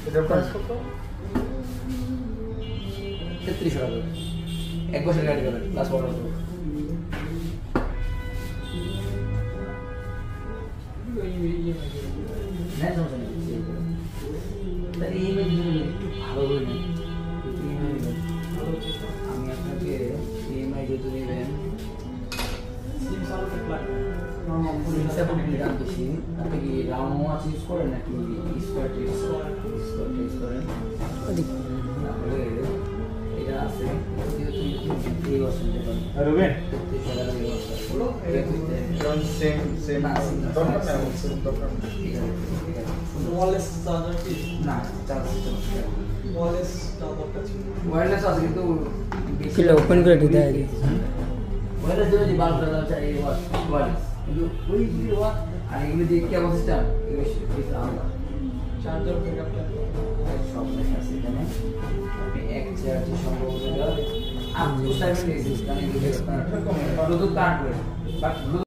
এটার প্রাইস কত? 3300 টাকা। এক বছর গ্যারান্টি পাবেন প্লাস ওয়াটারপ্রুফ। না সমস্যা নেই। তাহলে ইএমআই দিলে একটু ভালো করে নিন। আমি আপনাকে ইএমআই যেহেতু নেবেন দাম বেশি, আপনি কি রাউন্ড ওয়াচ ইউজ করেন নাকি স্কোয়ার ইউজ করেন? তাহলে এটা আছে এই বছর দেবেন রুবেন হলো সেম দরকার না দরকার ওয়ারলেস চার্জার কি না চার্জ ওয়ারলেস চার্জারটা ছিল ওয়্যারলেস আছে কিন্তু কিলো ওপেন করে দিতে হয় ওয়্যারলেস যদি বাল্বটা আছে এই ওয়্যারলেস কিন্তু ওই যে ওয়াট আর এগুলো দিয়ে কেবল সিস্টেম এগুলো আলাদা চার্জার ব্যাকআপ সব লেখা আছে এখানে। আপনি এক চার্জ সম্ভব হলে আপ টু 7 ডেজ মানে ব্লুটুথ কানেক্ট করে বাট